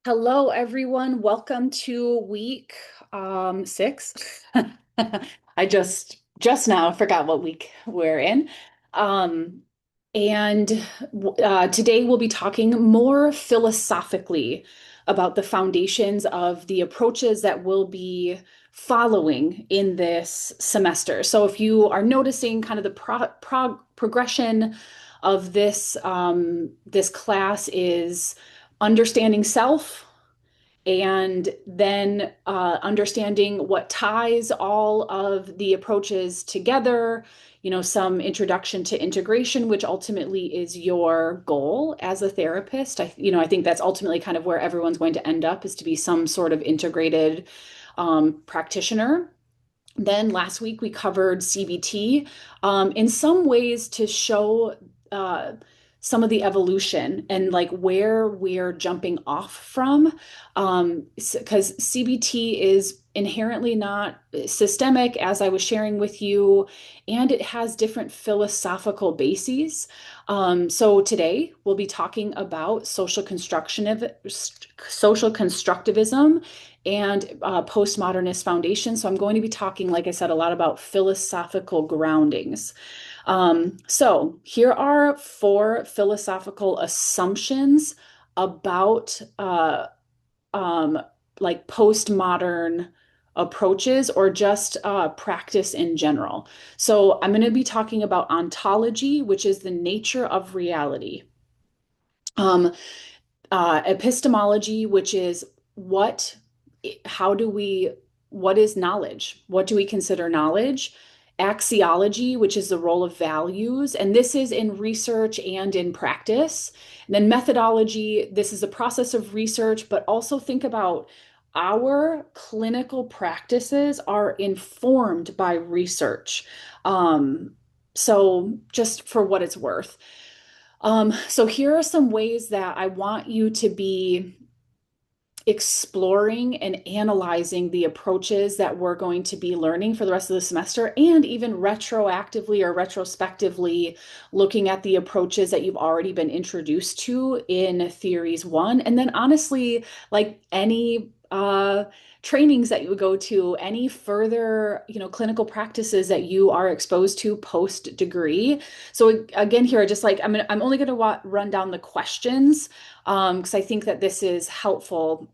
Hello, everyone. Welcome to week six. I just now forgot what week we're in. Um, and today we'll be talking more philosophically about the foundations of the approaches that we'll be following in this semester. So if you are noticing kind of the progression of this class is understanding self, and then understanding what ties all of the approaches together, some introduction to integration, which ultimately is your goal as a therapist. I think that's ultimately kind of where everyone's going to end up, is to be some sort of integrated practitioner. Then last week we covered CBT, in some ways to show uh, some of the evolution and like where we're jumping off from. Because CBT is inherently not systemic, as I was sharing with you, and it has different philosophical bases. So today we'll be talking about social constructivism and postmodernist foundation. So I'm going to be talking, like I said, a lot about philosophical groundings. So here are four philosophical assumptions about um, like postmodern approaches or just practice in general. So I'm going to be talking about ontology, which is the nature of reality. Um, Epistemology, which is what, how do we, what is knowledge? What do we consider knowledge? Axiology, which is the role of values, and this is in research and in practice. And then methodology, this is a process of research, but also think about our clinical practices are informed by research. Um, so just for what it's worth. So here are some ways that I want you to be exploring and analyzing the approaches that we're going to be learning for the rest of the semester, and even retroactively or retrospectively looking at the approaches that you've already been introduced to in theories one. And then honestly, like any trainings that you would go to, any further, clinical practices that you are exposed to post degree. So again, here, I just like, I'm only going to run down the questions, because I think that this is helpful.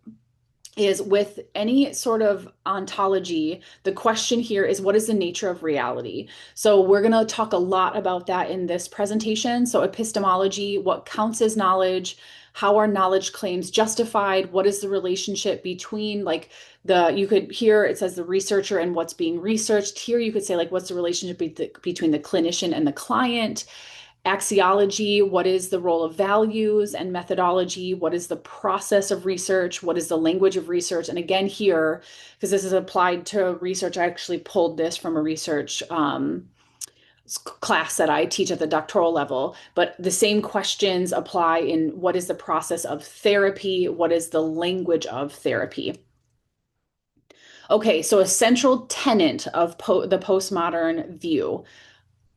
Is with any sort of ontology, the question here is, what is the nature of reality? So we're going to talk a lot about that in this presentation. So epistemology, what counts as knowledge? How are knowledge claims justified? What is the relationship between, like, you could, here it says the researcher and what's being researched. Here you could say, like, what's the relationship between the clinician and the client? Axiology, what is the role of values? And methodology, what is the process of research? What is the language of research? And again, here, because this is applied to research, I actually pulled this from a research class that I teach at the doctoral level, but the same questions apply in what is the process of therapy? What is the language of therapy? Okay, so a central tenet of the postmodern view: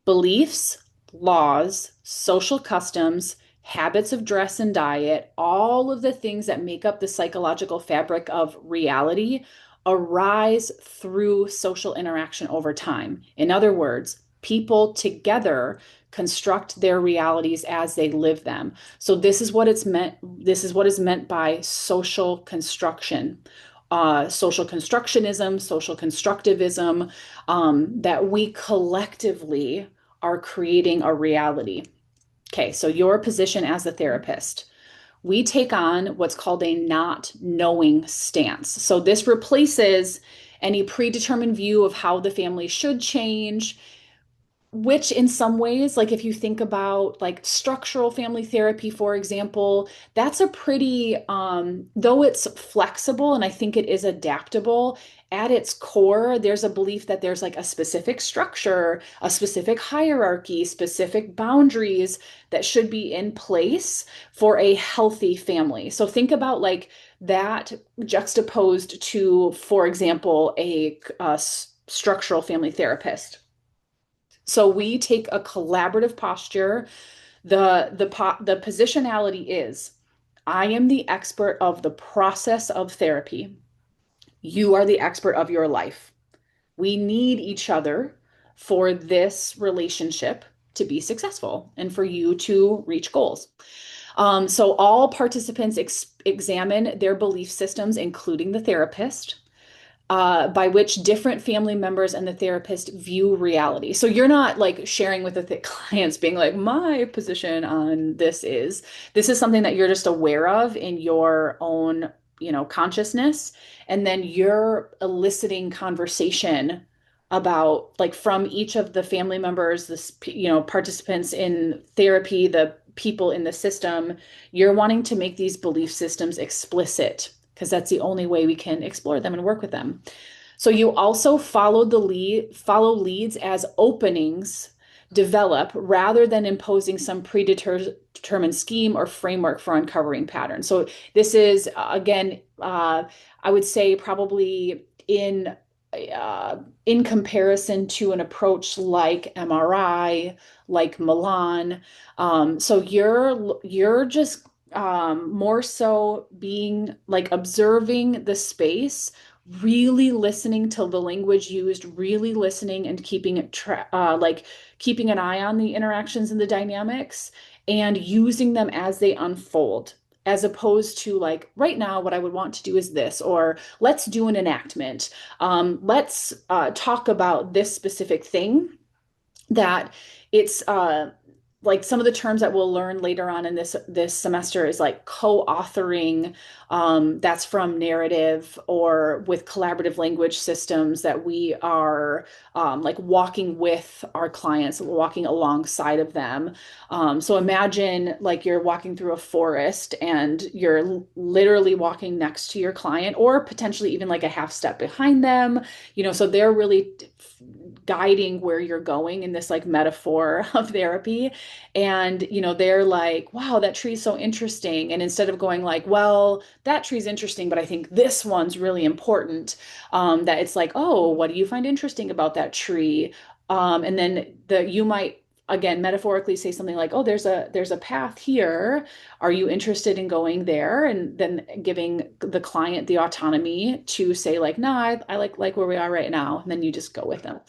beliefs, laws, social customs, habits of dress and diet, all of the things that make up the psychological fabric of reality arise through social interaction over time. In other words, people together construct their realities as they live them. So this is what it's meant. This is what is meant by social construction. Social constructionism, social constructivism, that we collectively are creating a reality. Okay, so your position as a therapist. We take on what's called a not knowing stance. So this replaces any predetermined view of how the family should change, which in some ways, like if you think about like structural family therapy, for example, that's a pretty, though it's flexible and I think it is adaptable, at its core, there's a belief that there's like a specific structure, a specific hierarchy, specific boundaries that should be in place for a healthy family. So think about like that juxtaposed to, for example, a structural family therapist. So we take a collaborative posture. The positionality is, I am the expert of the process of therapy. You are the expert of your life. We need each other for this relationship to be successful and for you to reach goals. So all participants examine their belief systems, including the therapist, by which different family members and the therapist view reality. So you're not like sharing with the clients being like, my position on this is something that you're just aware of in your own, consciousness. And then you're eliciting conversation about like from each of the family members, this, participants in therapy, the people in the system, you're wanting to make these belief systems explicit because that's the only way we can explore them and work with them. So you also follow leads as openings develop rather than imposing some predetermined scheme or framework for uncovering patterns. So this is again, I would say probably in comparison to an approach like MRI, like Milan. So you're just more so being like observing the space, really listening to the language used, really listening and keeping it like keeping an eye on the interactions and the dynamics and using them as they unfold. As opposed to like right now, what I would want to do is this, or let's do an enactment. Let's talk about this specific thing that it's like some of the terms that we'll learn later on in this semester is like co-authoring. That's from narrative or with collaborative language systems that we are like walking with our clients, walking alongside of them. So imagine like you're walking through a forest and you're literally walking next to your client or potentially even like a half step behind them, so they're really guiding where you're going in this like metaphor of therapy. And, they're like, wow, that tree's so interesting. And instead of going like, well, that tree's interesting, but I think this one's really important, that it's like, oh, what do you find interesting about that tree? And then you might again metaphorically say something like, oh, there's a path here. Are you interested in going there? And then giving the client the autonomy to say like, no, I like where we are right now. And then you just go with them.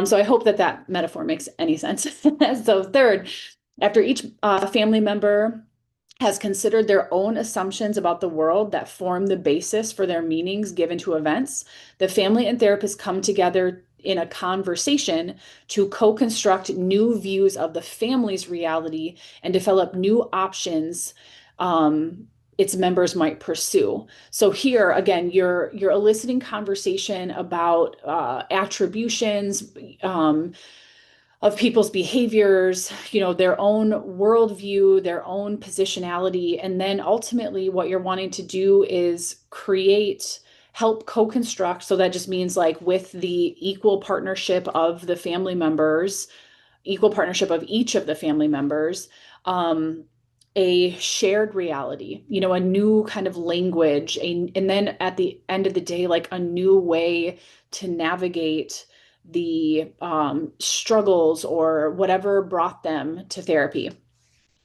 So I hope that metaphor makes any sense. So third, after each family member has considered their own assumptions about the world that form the basis for their meanings given to events, the family and therapist come together in a conversation to co-construct new views of the family's reality and develop new options its members might pursue. So here again, you're eliciting conversation about attributions, of people's behaviors, their own worldview, their own positionality. And then ultimately, what you're wanting to do is help co-construct. So that just means like with the equal partnership of the family members, equal partnership of each of the family members, a shared reality, a new kind of language, and then at the end of the day, like a new way to navigate the struggles or whatever brought them to therapy.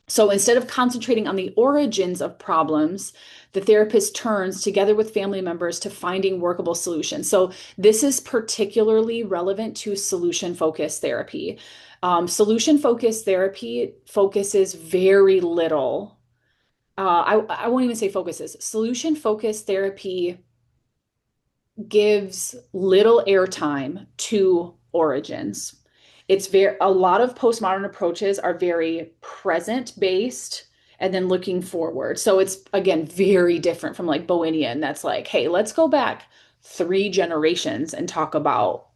So instead of concentrating on the origins of problems, the therapist turns together with family members to finding workable solutions. So this is particularly relevant to solution-focused therapy. Solution-focused therapy focuses very little. I won't even say focuses. Solution-focused therapy gives little airtime to origins. A lot of postmodern approaches are very present based and then looking forward. So it's again very different from like Bowenian. That's like, hey, let's go back 3 generations and talk about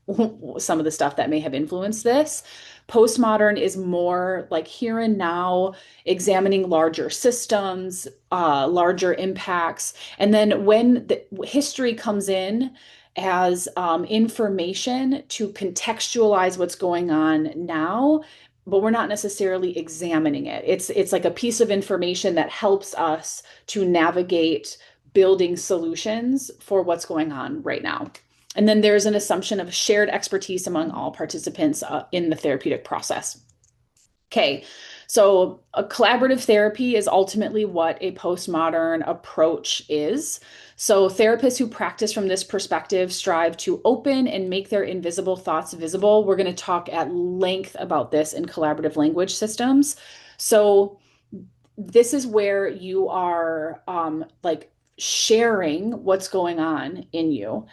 some of the stuff that may have influenced this. Postmodern is more like here and now, examining larger systems, larger impacts. And then when the history comes in as information to contextualize what's going on now, but we're not necessarily examining it. It's like a piece of information that helps us to navigate building solutions for what's going on right now. And then there's an assumption of shared expertise among all participants in the therapeutic process. Okay, So, a collaborative therapy is ultimately what a postmodern approach is. So, therapists who practice from this perspective strive to open and make their invisible thoughts visible. We're going to talk at length about this in collaborative language systems. So, this is where you are like sharing what's going on in you.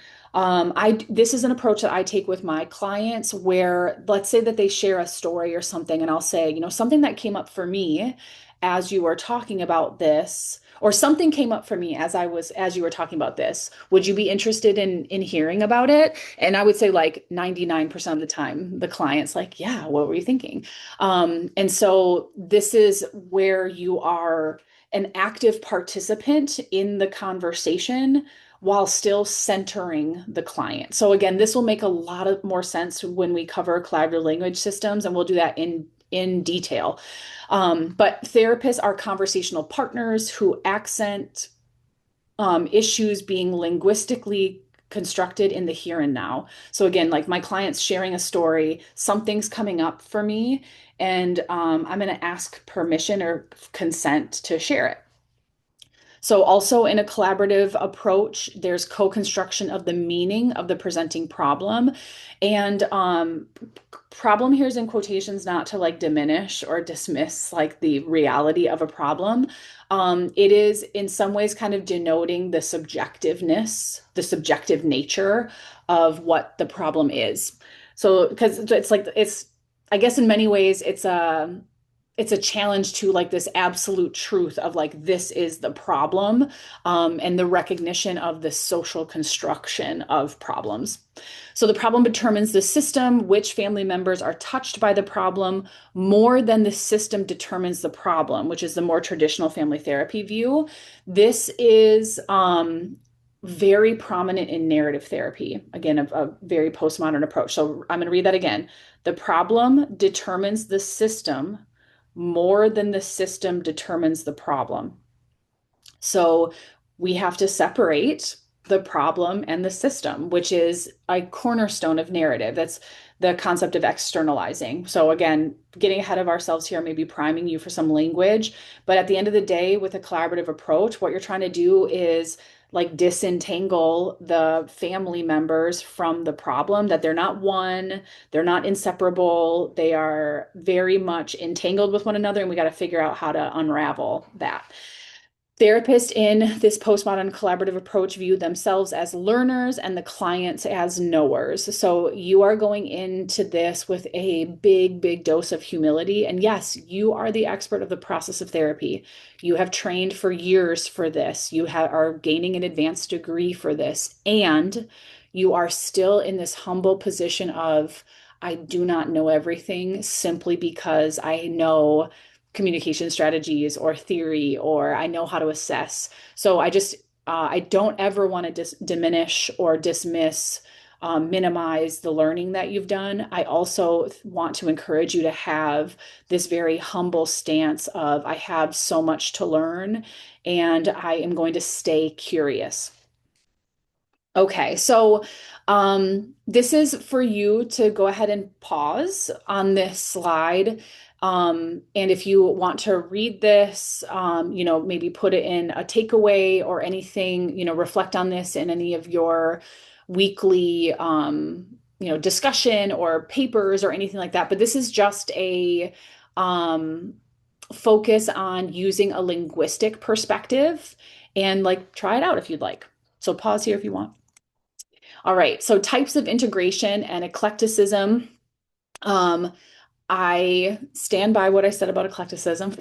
This is an approach that I take with my clients where let's say that they share a story or something, and I'll say, something that came up for me as you were talking about this, or something came up for me as you were talking about this. Would you be interested in hearing about it? And I would say like 99% of the time, the client's like, yeah, what were you thinking? And so this is where you are an active participant in the conversation while still centering the client. So again, this will make a lot of more sense when we cover collaborative language systems, and we'll do that in detail. But therapists are conversational partners who accent issues being linguistically constructed in the here and now. So again, like my client's sharing a story, something's coming up for me, and I'm going to ask permission or consent to share it. So also in a collaborative approach, there's co-construction of the meaning of the presenting problem. And problem here is in quotations, not to like diminish or dismiss like the reality of a problem. It is in some ways kind of denoting the subjectiveness, the subjective nature of what the problem is. So because I guess in many ways it's a challenge to like this absolute truth of like this is the problem, and the recognition of the social construction of problems. So the problem determines the system, which family members are touched by the problem more than the system determines the problem, which is the more traditional family therapy view. This is very prominent in narrative therapy, again, a very postmodern approach. So I'm going to read that again. The problem determines the system more than the system determines the problem. So we have to separate the problem and the system, which is a cornerstone of narrative. That's the concept of externalizing. So again, getting ahead of ourselves here, maybe priming you for some language, but at the end of the day, with a collaborative approach, what you're trying to do is like disentangle the family members from the problem, that they're not one, they're not inseparable, they are very much entangled with one another, and we got to figure out how to unravel that. Therapists in this postmodern collaborative approach view themselves as learners and the clients as knowers. So you are going into this with a big, big dose of humility. And yes, you are the expert of the process of therapy. You have trained for years for this. Are gaining an advanced degree for this. And you are still in this humble position of, I do not know everything simply because I know communication strategies or theory, or I know how to assess. So I don't ever want to diminish or dismiss, minimize the learning that you've done. I also want to encourage you to have this very humble stance of, I have so much to learn and I am going to stay curious. Okay, so this is for you to go ahead and pause on this slide. And if you want to read this, maybe put it in a takeaway or anything, reflect on this in any of your weekly, discussion or papers or anything like that. But this is just a focus on using a linguistic perspective, and like try it out if you'd like. So pause here if you want. All right, so types of integration and eclecticism. I stand by what I said about eclecticism,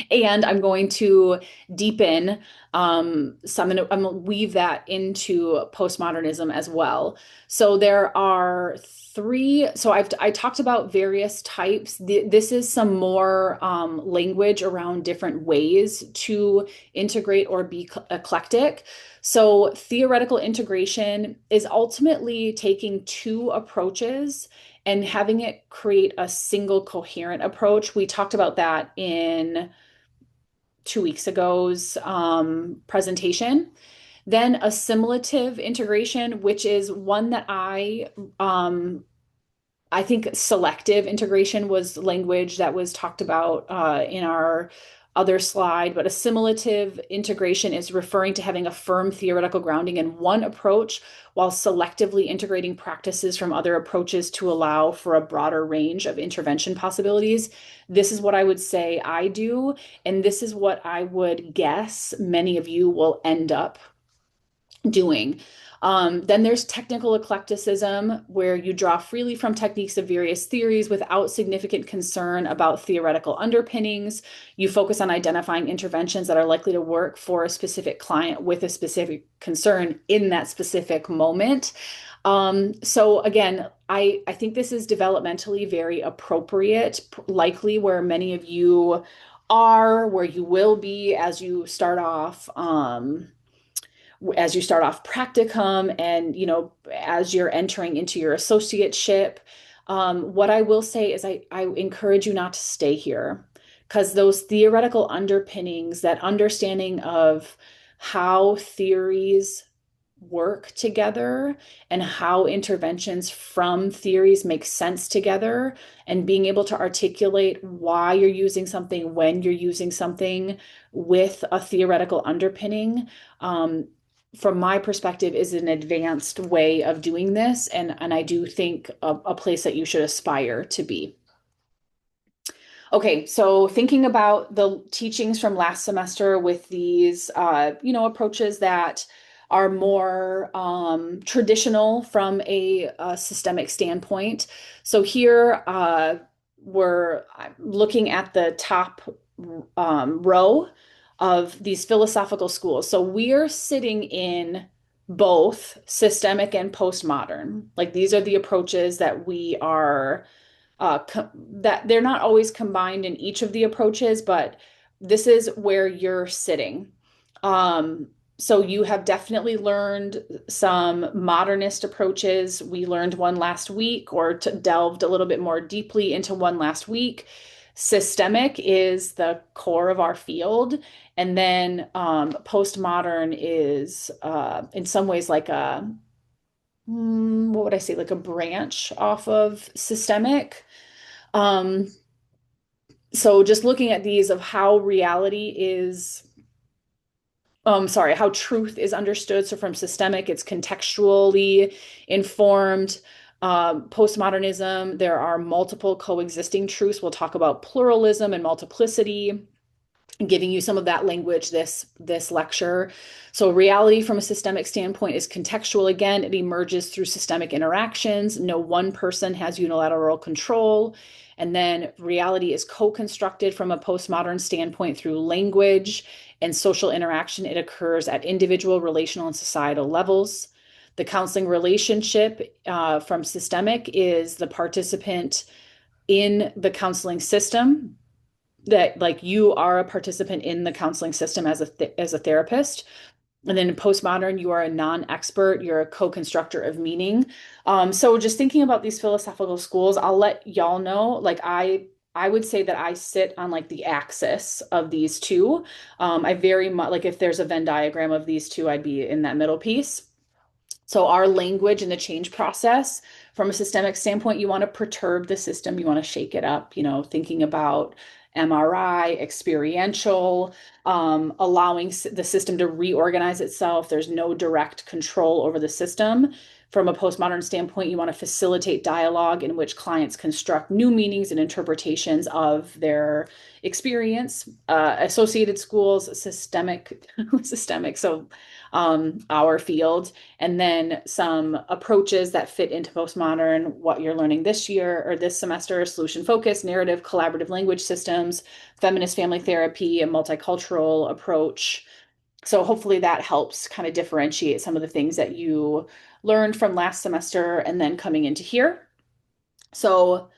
and I'm going to deepen. So I'm gonna weave that into postmodernism as well. So there are three. So I talked about various types. This is some more language around different ways to integrate or be eclectic. So theoretical integration is ultimately taking two approaches and having it create a single coherent approach. We talked about that in 2 weeks ago's presentation. Then assimilative integration, which is one that I I think selective integration was language that was talked about in our other slide, but assimilative integration is referring to having a firm theoretical grounding in one approach while selectively integrating practices from other approaches to allow for a broader range of intervention possibilities. This is what I would say I do, and this is what I would guess many of you will end up doing. Then there's technical eclecticism, where you draw freely from techniques of various theories without significant concern about theoretical underpinnings. You focus on identifying interventions that are likely to work for a specific client with a specific concern in that specific moment. So again, I think this is developmentally very appropriate, likely where many of you are, where you will be as you start off practicum and as you're entering into your associateship. What I will say is I encourage you not to stay here, because those theoretical underpinnings, that understanding of how theories work together and how interventions from theories make sense together, and being able to articulate why you're using something when you're using something with a theoretical underpinning, from my perspective, is an advanced way of doing this, and I do think a place that you should aspire to be. Okay, so thinking about the teachings from last semester with these, approaches that are more traditional from a systemic standpoint. So here we're looking at the top row of these philosophical schools. So we're sitting in both systemic and postmodern. Like, these are the approaches that we are that they're not always combined in each of the approaches, but this is where you're sitting. So you have definitely learned some modernist approaches. We learned one last week, or delved a little bit more deeply into one last week. Systemic is the core of our field. And then postmodern is in some ways like what would I say, like a branch off of systemic. Um, so just looking at these of how reality is, how truth is understood. So from systemic, it's contextually informed. Postmodernism, there are multiple coexisting truths. We'll talk about pluralism and multiplicity, giving you some of that language this lecture. So reality from a systemic standpoint is contextual. Again, it emerges through systemic interactions. No one person has unilateral control. And then reality is co-constructed from a postmodern standpoint through language and social interaction. It occurs at individual, relational, and societal levels. The counseling relationship from systemic is the participant in the counseling system, that like you are a participant in the counseling system as a therapist. And then in postmodern, you are a non-expert, you're a co-constructor of meaning. So just thinking about these philosophical schools, I'll let y'all know, like I would say that I sit on like the axis of these two. I very much, like, if there's a Venn diagram of these two, I'd be in that middle piece. So our language and the change process from a systemic standpoint, you want to perturb the system, you want to shake it up, thinking about MRI, experiential, allowing the system to reorganize itself. There's no direct control over the system. From a postmodern standpoint, you want to facilitate dialogue in which clients construct new meanings and interpretations of their experience. Associated schools, systemic, so our field, and then some approaches that fit into postmodern, what you're learning this year or this semester: solution focused, narrative, collaborative language systems, feminist family therapy, a multicultural approach. So hopefully that helps kind of differentiate some of the things that you learned from last semester and then coming into here. So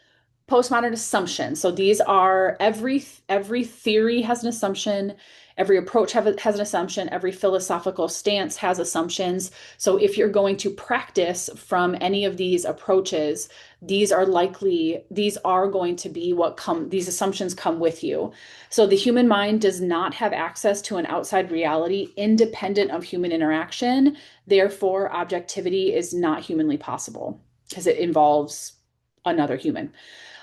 postmodern assumptions. So these are every theory has an assumption. Every approach has an assumption. Every philosophical stance has assumptions. So if you're going to practice from any of these approaches, these are going to be these assumptions come with you. So the human mind does not have access to an outside reality independent of human interaction. Therefore, objectivity is not humanly possible because it involves another human.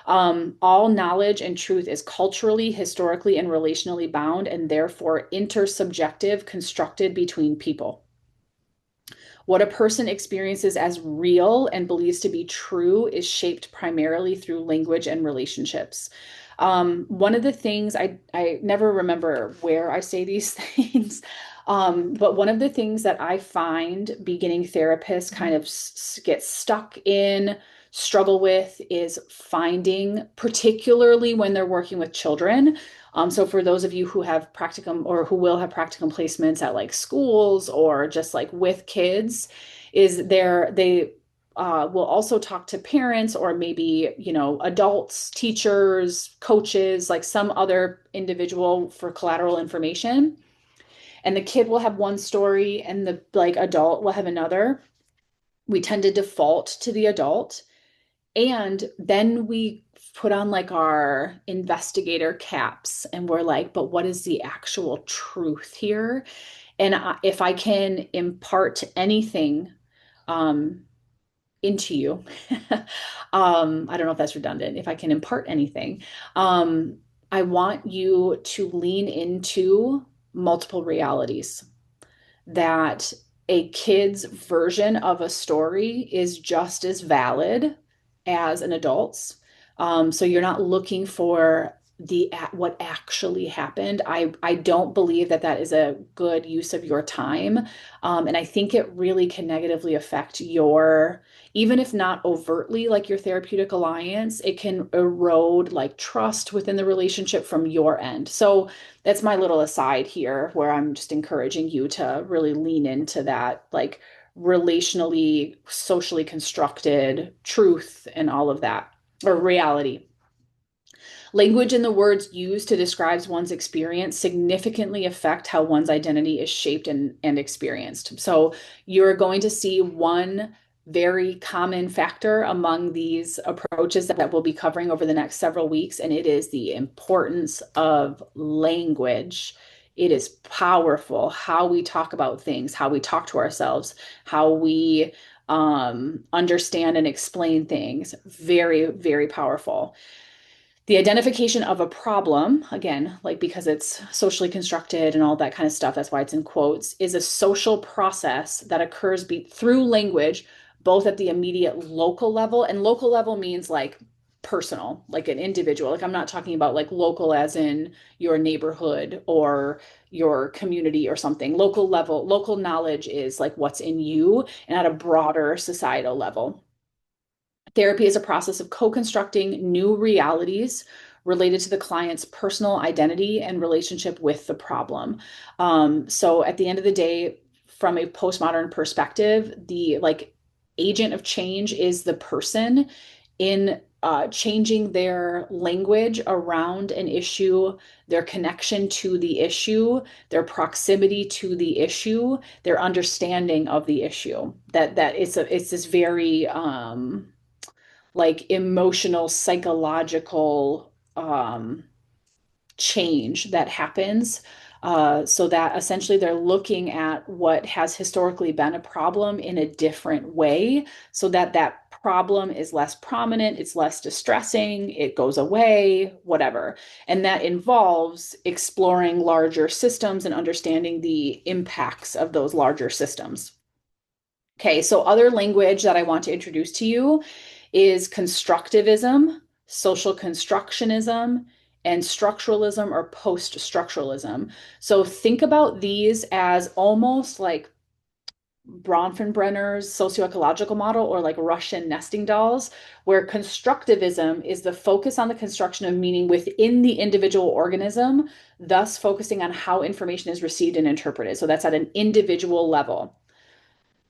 All knowledge and truth is culturally, historically, and relationally bound, and therefore intersubjective, constructed between people. What a person experiences as real and believes to be true is shaped primarily through language and relationships. One of the things I never remember where I say these things, but one of the things that I find beginning therapists kind of get stuck in, struggle with, is finding, particularly when they're working with children. So for those of you who have practicum or who will have practicum placements at like schools or just like with kids, is they will also talk to parents or maybe, you know, adults, teachers, coaches, like some other individual for collateral information. And the kid will have one story and the like adult will have another. We tend to default to the adult. And then we put on like our investigator caps and we're like, but what is the actual truth here? And if I can impart anything um, into you, I don't know if that's redundant. If I can impart anything, I want you to lean into multiple realities, that a kid's version of a story is just as valid as an adult's. So you're not looking for the what actually happened. I don't believe that that is a good use of your time. And I think it really can negatively affect your, even if not overtly like your therapeutic alliance, it can erode like trust within the relationship from your end. So that's my little aside here where I'm just encouraging you to really lean into that, like relationally, socially constructed truth and all of that, or reality. Language and the words used to describe one's experience significantly affect how one's identity is shaped and experienced. So you're going to see one very common factor among these approaches that we'll be covering over the next several weeks, and it is the importance of language. It is powerful how we talk about things, how we talk to ourselves, how we understand and explain things. Very, very powerful. The identification of a problem, again, like because it's socially constructed and all that kind of stuff, that's why it's in quotes, is a social process that occurs through language, both at the immediate local level, and local level means like personal, like an individual. Like I'm not talking about like local as in your neighborhood or your community or something. Local level, local knowledge is like what's in you, and at a broader societal level. Therapy is a process of co-constructing new realities related to the client's personal identity and relationship with the problem. So at the end of the day, from a postmodern perspective, the like agent of change is the person in changing their language around an issue, their connection to the issue, their proximity to the issue, their understanding of the issue. That it's this very like emotional, psychological change that happens. So that essentially they're looking at what has historically been a problem in a different way, so that that problem is less prominent, it's less distressing, it goes away, whatever. And that involves exploring larger systems and understanding the impacts of those larger systems. Okay, so other language that I want to introduce to you is constructivism, social constructionism, and structuralism or post-structuralism. So think about these as almost like Bronfenbrenner's socioecological model or like Russian nesting dolls, where constructivism is the focus on the construction of meaning within the individual organism, thus focusing on how information is received and interpreted. So that's at an individual level.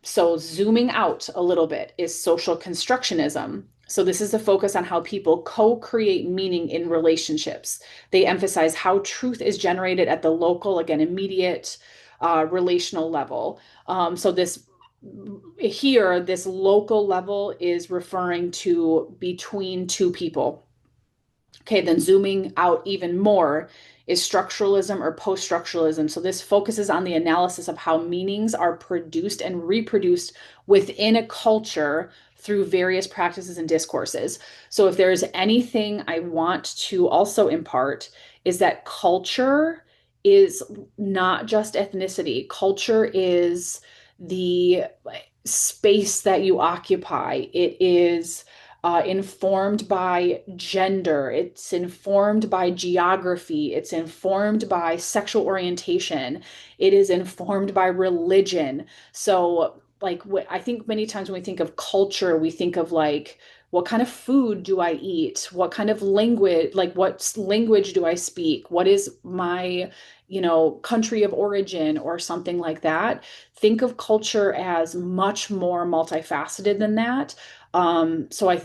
So zooming out a little bit is social constructionism. So this is the focus on how people co-create meaning in relationships. They emphasize how truth is generated at the local, again, immediate relational level. So this here, this local level is referring to between two people. Okay, then zooming out even more is structuralism or post-structuralism. So this focuses on the analysis of how meanings are produced and reproduced within a culture through various practices and discourses. So if there's anything I want to also impart is that culture is not just ethnicity. Culture is the space that you occupy. It is informed by gender. It's informed by geography. It's informed by sexual orientation. It is informed by religion. So, like, I think many times when we think of culture, we think of like, what kind of food do I eat? What kind of language, like, what language do I speak? What is my, country of origin or something like that? Think of culture as much more multifaceted than that. So I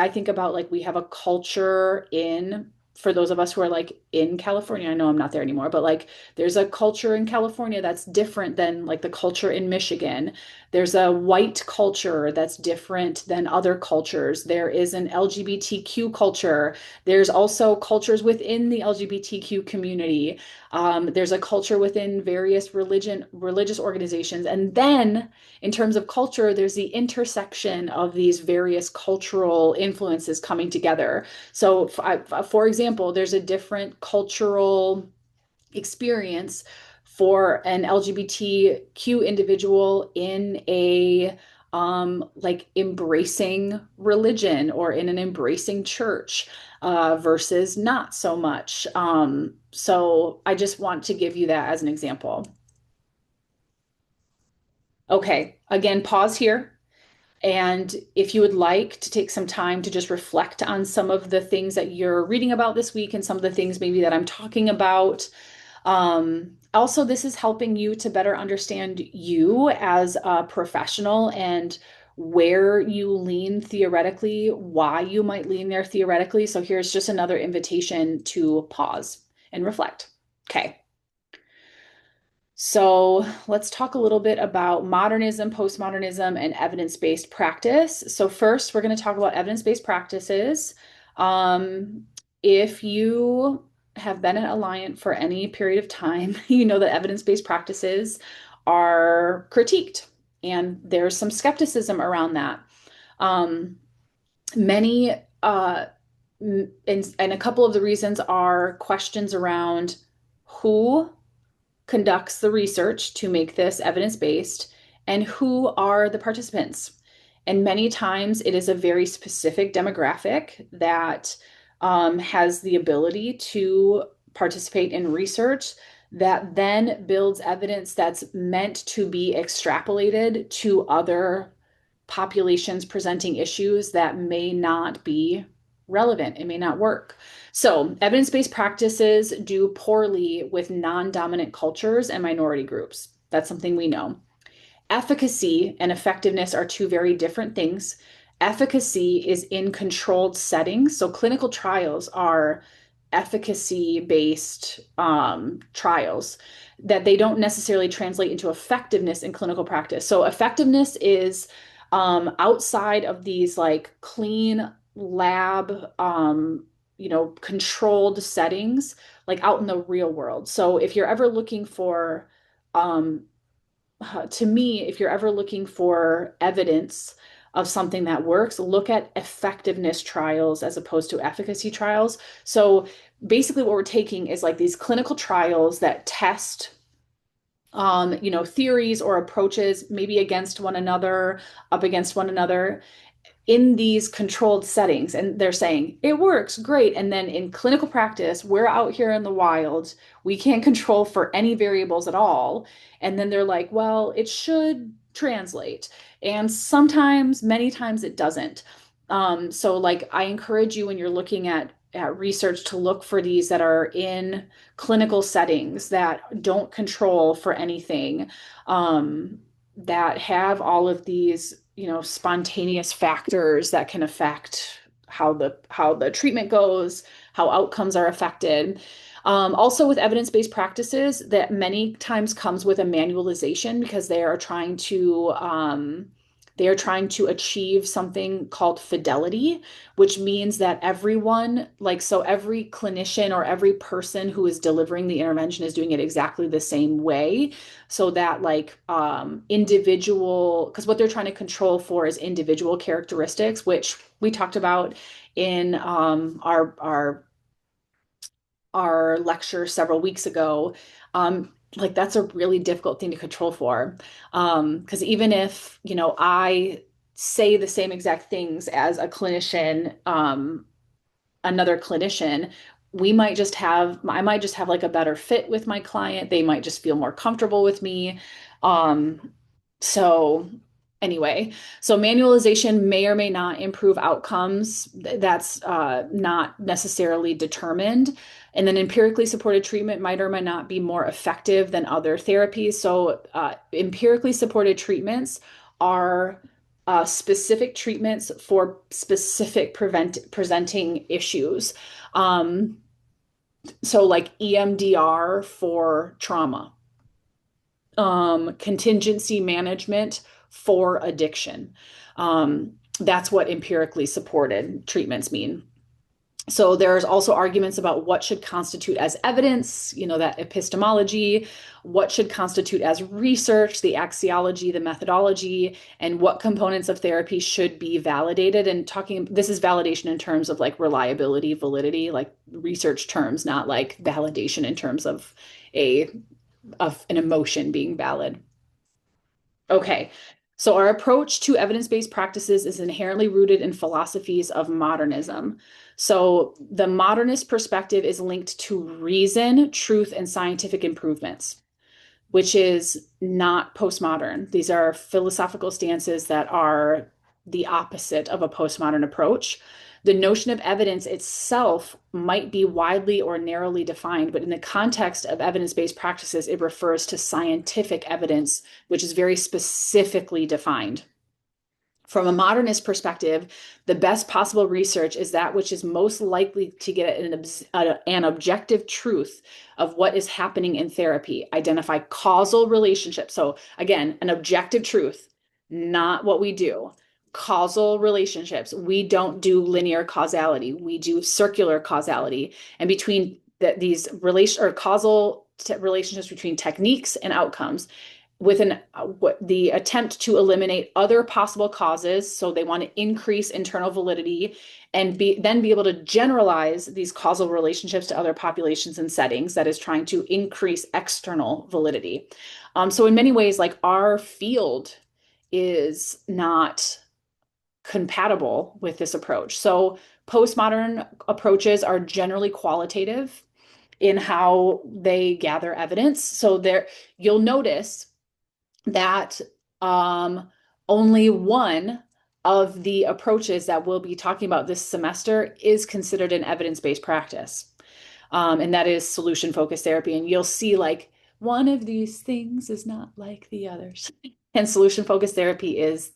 think about like we have a culture in for those of us who are like in California. I know I'm not there anymore, but like there's a culture in California that's different than like the culture in Michigan. There's a white culture that's different than other cultures. There is an LGBTQ culture. There's also cultures within the LGBTQ community. There's a culture within various religious organizations. And then in terms of culture, there's the intersection of these various cultural influences coming together. So, for example, there's a different cultural experience for an LGBTQ individual in a like embracing religion or in an embracing church versus not so much. So I just want to give you that as an example. Okay, again, pause here. And if you would like to take some time to just reflect on some of the things that you're reading about this week and some of the things maybe that I'm talking about. Also, this is helping you to better understand you as a professional and where you lean theoretically, why you might lean there theoretically. So here's just another invitation to pause and reflect. Okay. So let's talk a little bit about modernism, postmodernism, and evidence-based practice. So first, we're going to talk about evidence-based practices. If you have been at Alliant for any period of time, you know that evidence-based practices are critiqued, and there's some skepticism around that. Many, and a couple of the reasons are questions around who conducts the research to make this evidence-based and who are the participants. And many times it is a very specific demographic that has the ability to participate in research that then builds evidence that's meant to be extrapolated to other populations presenting issues that may not be relevant. It may not work. So, evidence-based practices do poorly with non-dominant cultures and minority groups. That's something we know. Efficacy and effectiveness are two very different things. Efficacy is in controlled settings. So, clinical trials are efficacy-based trials that they don't necessarily translate into effectiveness in clinical practice. So, effectiveness is outside of these like clean lab, controlled settings, like out in the real world. So if you're ever looking for, to me, if you're ever looking for evidence of something that works, look at effectiveness trials as opposed to efficacy trials. So basically what we're taking is like these clinical trials that test theories or approaches maybe against one another, up against one another in these controlled settings. And they're saying it works great. And then in clinical practice, we're out here in the wild. We can't control for any variables at all. And then they're like, well, it should translate. And sometimes, many times it doesn't. So like I encourage you when you're looking at research to look for these that are in clinical settings that don't control for anything, that have all of these, spontaneous factors that can affect how the treatment goes, how outcomes are affected. Also with evidence-based practices, that many times comes with a manualization because they are trying to They are trying to achieve something called fidelity, which means that everyone, like, so every clinician or every person who is delivering the intervention is doing it exactly the same way. So that, like, individual, because what they're trying to control for is individual characteristics, which we talked about in our lecture several weeks ago. Like, that's a really difficult thing to control for. Because even if, I say the same exact things as a clinician, another clinician, I might just have like a better fit with my client. They might just feel more comfortable with me. Um, so anyway, so manualization may or may not improve outcomes. That's not necessarily determined. And then empirically supported treatment might or might not be more effective than other therapies. So empirically supported treatments are specific treatments for specific presenting issues. Um, so like EMDR for trauma, contingency management for addiction. That's what empirically supported treatments mean. So there's also arguments about what should constitute as evidence, that epistemology, what should constitute as research, the axiology, the methodology, and what components of therapy should be validated. And this is validation in terms of like reliability, validity, like research terms, not like validation in terms of an emotion being valid. Okay. So our approach to evidence-based practices is inherently rooted in philosophies of modernism. So the modernist perspective is linked to reason, truth, and scientific improvements, which is not postmodern. These are philosophical stances that are the opposite of a postmodern approach. The notion of evidence itself might be widely or narrowly defined, but in the context of evidence-based practices, it refers to scientific evidence, which is very specifically defined. From a modernist perspective, the best possible research is that which is most likely to get an objective truth of what is happening in therapy, identify causal relationships. So again, an objective truth, not what we do. Causal relationships. We don't do linear causality. We do circular causality. And between these causal relationships between techniques and outcomes, with the attempt to eliminate other possible causes. So they want to increase internal validity and then be able to generalize these causal relationships to other populations and settings. That is trying to increase external validity. So in many ways, like, our field is not compatible with this approach. So postmodern approaches are generally qualitative in how they gather evidence. So you'll notice that only one of the approaches that we'll be talking about this semester is considered an evidence-based practice. And that is solution-focused therapy. And you'll see, like, one of these things is not like the others. And solution-focused therapy is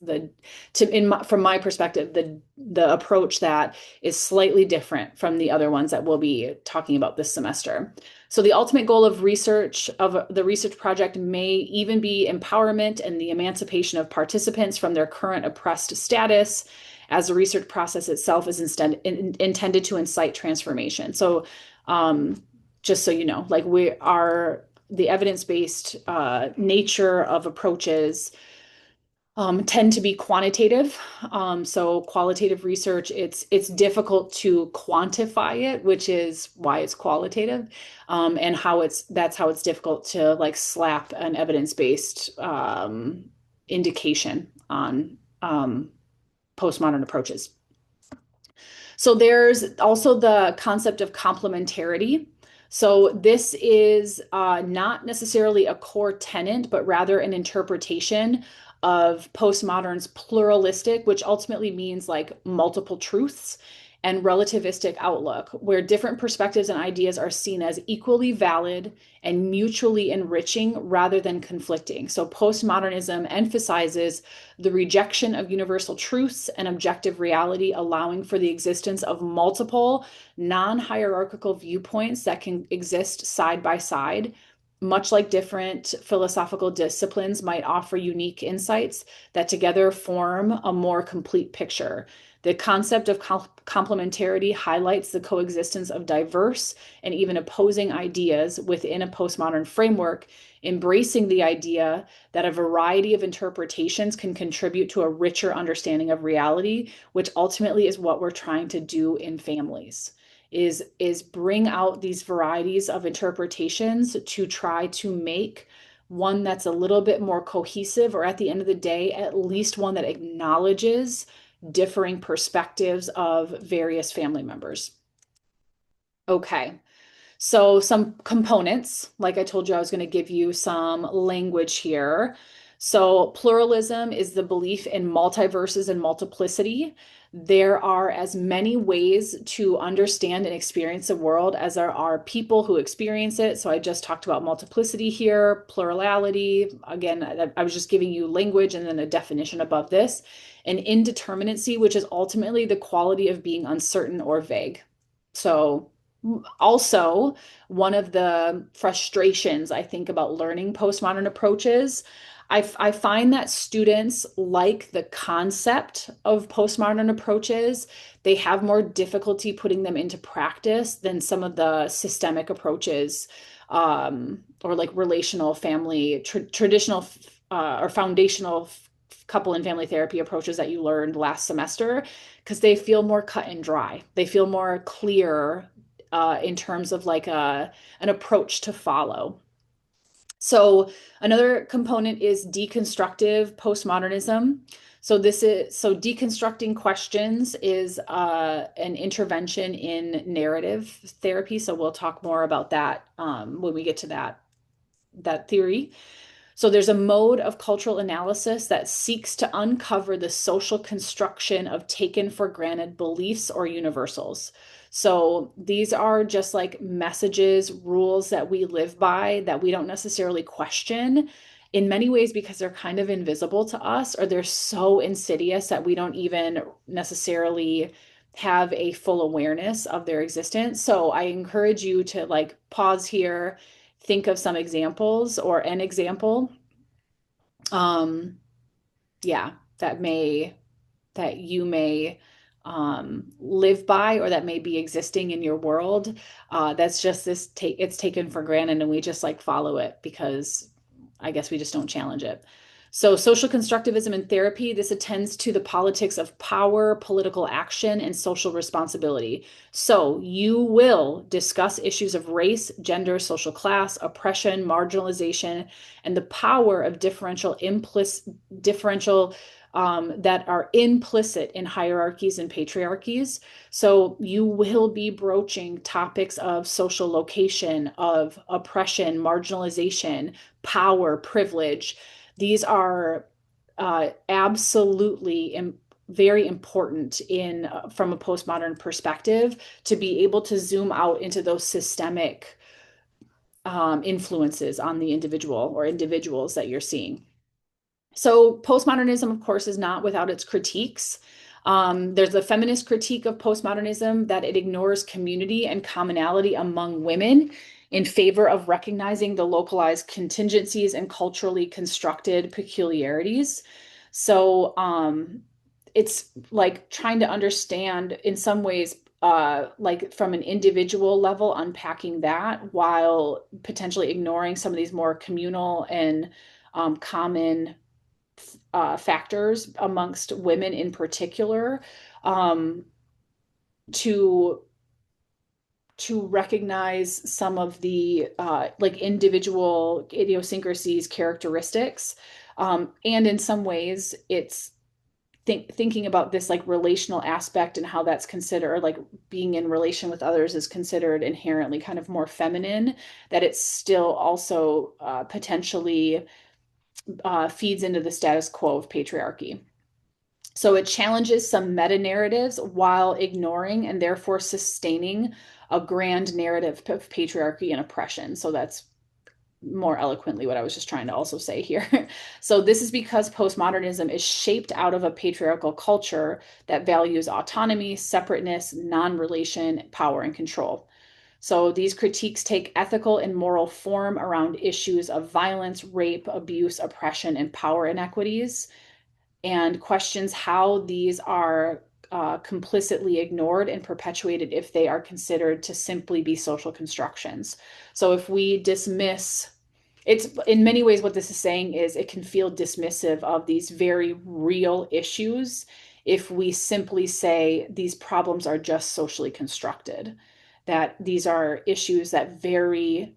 from my perspective, the approach that is slightly different from the other ones that we'll be talking about this semester. So the ultimate goal of the research project may even be empowerment and the emancipation of participants from their current oppressed status, as the research process itself is intended to incite transformation. So just so you know, like, the evidence-based nature of approaches tend to be quantitative. So qualitative research, it's difficult to quantify it, which is why it's qualitative, and that's how it's difficult to, like, slap an evidence-based indication on postmodern approaches. So there's also the concept of complementarity. So this is not necessarily a core tenet, but rather an interpretation of postmodern's pluralistic, which ultimately means like multiple truths, and relativistic outlook, where different perspectives and ideas are seen as equally valid and mutually enriching rather than conflicting. So postmodernism emphasizes the rejection of universal truths and objective reality, allowing for the existence of multiple non-hierarchical viewpoints that can exist side by side much like different philosophical disciplines might offer unique insights that together form a more complete picture. The concept of complementarity highlights the coexistence of diverse and even opposing ideas within a postmodern framework, embracing the idea that a variety of interpretations can contribute to a richer understanding of reality, which ultimately is what we're trying to do in families. Is bring out these varieties of interpretations to try to make one that's a little bit more cohesive, or at the end of the day, at least one that acknowledges differing perspectives of various family members. Okay. So some components, like I told you, I was going to give you some language here. So pluralism is the belief in multiverses and multiplicity. There are as many ways to understand and experience the world as there are people who experience it. So I just talked about multiplicity here, plurality. Again, I was just giving you language and then a definition above this. And indeterminacy, which is ultimately the quality of being uncertain or vague. So also, one of the frustrations I think about learning postmodern approaches, I find that students like the concept of postmodern approaches. They have more difficulty putting them into practice than some of the systemic approaches, or like relational family, traditional or foundational couple and family therapy approaches that you learned last semester, because they feel more cut and dry. They feel more clear in terms of like an approach to follow. So another component is deconstructive postmodernism. So deconstructing questions is an intervention in narrative therapy. So we'll talk more about that when we get to that theory. So there's a mode of cultural analysis that seeks to uncover the social construction of taken for granted beliefs or universals. So these are just like messages, rules that we live by that we don't necessarily question in many ways because they're kind of invisible to us, or they're so insidious that we don't even necessarily have a full awareness of their existence. So I encourage you to like pause here, think of some examples or an example, um yeah, that you may live by, or that may be existing in your world, that's just it's taken for granted and we just like follow it because I guess we just don't challenge it. So social constructivism in therapy, this attends to the politics of power, political action, and social responsibility. So you will discuss issues of race, gender, social class, oppression, marginalization, and the power of differential that are implicit in hierarchies and patriarchies. So you will be broaching topics of social location, of oppression, marginalization, power, privilege. These are absolutely very important in from a postmodern perspective, to be able to zoom out into those systemic influences on the individual or individuals that you're seeing. So postmodernism, of course, is not without its critiques. There's a feminist critique of postmodernism that it ignores community and commonality among women in favor of recognizing the localized contingencies and culturally constructed peculiarities. So it's like trying to understand in some ways, like from an individual level, unpacking that while potentially ignoring some of these more communal and common factors amongst women in particular, to recognize some of the like individual idiosyncrasies, characteristics, and in some ways it's thinking about this like relational aspect and how that's considered, like being in relation with others is considered inherently kind of more feminine, that it's still also potentially feeds into the status quo of patriarchy. So it challenges some meta narratives while ignoring and therefore sustaining a grand narrative of patriarchy and oppression. So that's more eloquently what I was just trying to also say here. So this is because postmodernism is shaped out of a patriarchal culture that values autonomy, separateness, non-relation, power, and control. So these critiques take ethical and moral form around issues of violence, rape, abuse, oppression, and power inequities, and questions how these are complicitly ignored and perpetuated if they are considered to simply be social constructions. So if we dismiss, it's in many ways what this is saying is it can feel dismissive of these very real issues if we simply say these problems are just socially constructed, that these are issues that very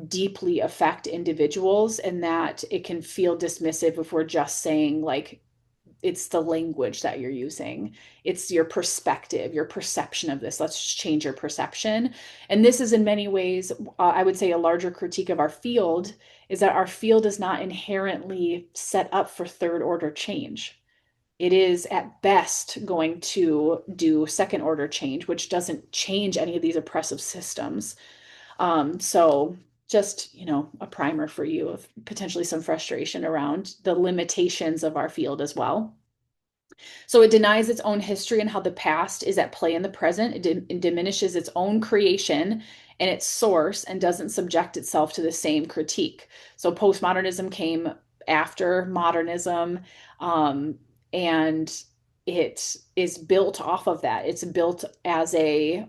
deeply affect individuals, and that it can feel dismissive if we're just saying like it's the language that you're using, it's your perspective, your perception of this, let's just change your perception. And this is in many ways, I would say, a larger critique of our field is that our field is not inherently set up for third order change. It is at best going to do second order change, which doesn't change any of these oppressive systems. So just, a primer for you of potentially some frustration around the limitations of our field as well. So it denies its own history and how the past is at play in the present. It diminishes its own creation and its source and doesn't subject itself to the same critique. So postmodernism came after modernism, and it is built off of that. It's built as a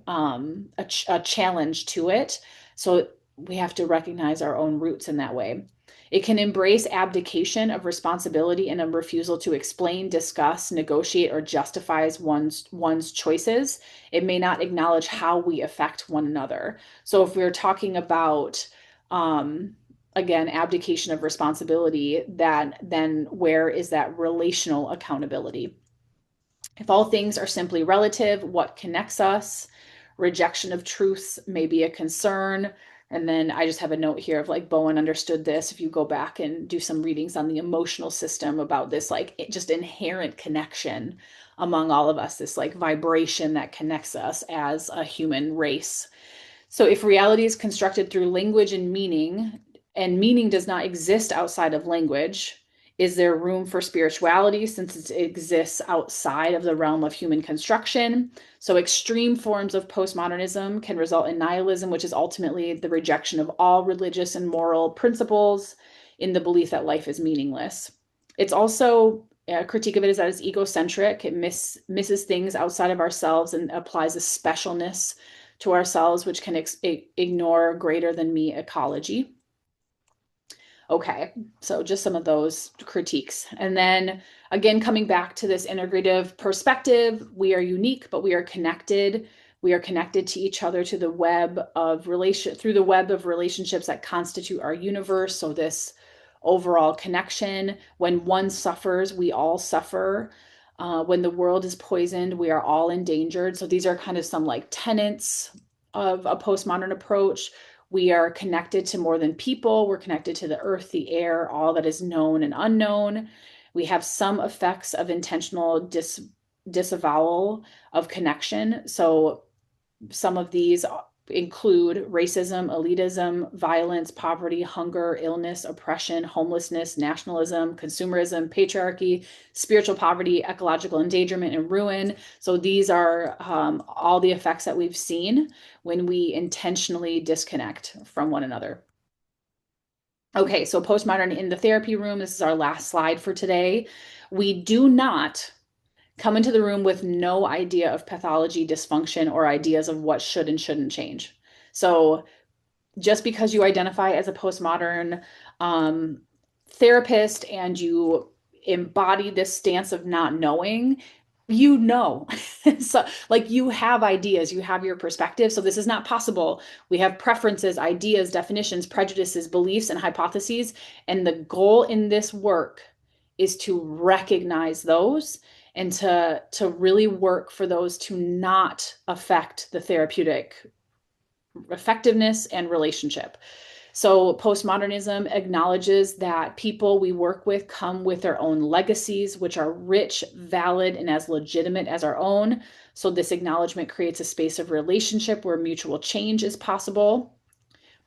challenge to it. So we have to recognize our own roots in that way. It can embrace abdication of responsibility and a refusal to explain, discuss, negotiate, or justifies one's choices. It may not acknowledge how we affect one another. So if we're talking about again, abdication of responsibility, then where is that relational accountability? If all things are simply relative, what connects us? Rejection of truths may be a concern. And then I just have a note here of like Bowen understood this. If you go back and do some readings on the emotional system about this, like just inherent connection among all of us, this like vibration that connects us as a human race. So if reality is constructed through language and meaning does not exist outside of language, is there room for spirituality since it exists outside of the realm of human construction? So extreme forms of postmodernism can result in nihilism, which is ultimately the rejection of all religious and moral principles in the belief that life is meaningless. It's also a critique of it is that it's egocentric. It misses things outside of ourselves and applies a specialness to ourselves, which can ignore greater than me ecology. Okay, so just some of those critiques. And then again, coming back to this integrative perspective, we are unique, but we are connected. We are connected to each other through the web of relationships that constitute our universe. So this overall connection, when one suffers, we all suffer. When the world is poisoned, we are all endangered. So these are kind of some like tenets of a postmodern approach. We are connected to more than people. We're connected to the earth, the air, all that is known and unknown. We have some effects of intentional disavowal of connection. So some of these include racism, elitism, violence, poverty, hunger, illness, oppression, homelessness, nationalism, consumerism, patriarchy, spiritual poverty, ecological endangerment, and ruin. So these are all the effects that we've seen when we intentionally disconnect from one another. Okay, so postmodern in the therapy room. This is our last slide for today. We do not come into the room with no idea of pathology, dysfunction, or ideas of what should and shouldn't change. So just because you identify as a postmodern therapist and you embody this stance of not knowing, so like you have ideas, you have your perspective. So this is not possible. We have preferences, ideas, definitions, prejudices, beliefs, and hypotheses. And the goal in this work is to recognize those and to really work for those to not affect the therapeutic effectiveness and relationship. So postmodernism acknowledges that people we work with come with their own legacies, which are rich, valid, and as legitimate as our own. So this acknowledgement creates a space of relationship where mutual change is possible.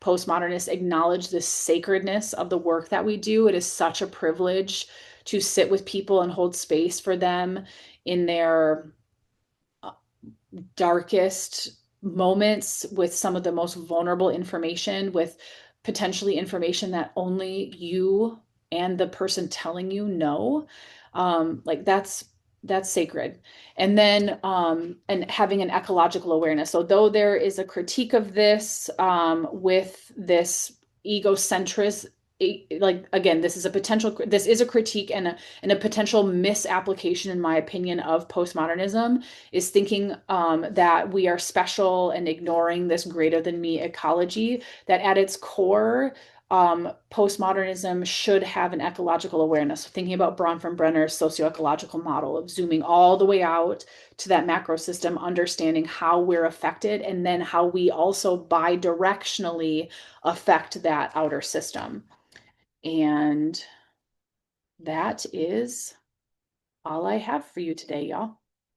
Postmodernists acknowledge the sacredness of the work that we do. It is such a privilege to sit with people and hold space for them in their darkest moments with some of the most vulnerable information, with potentially information that only you and the person telling you know, like that's sacred. And then and having an ecological awareness. So though there is a critique of this with this egocentric, like again, this is a critique and a potential misapplication, in my opinion, of postmodernism, is thinking that we are special and ignoring this greater than me ecology, that at its core, postmodernism should have an ecological awareness. Thinking about Bronfenbrenner's socio-ecological model of zooming all the way out to that macro system, understanding how we're affected, and then how we also bidirectionally affect that outer system. And that is all I have for you today, y'all.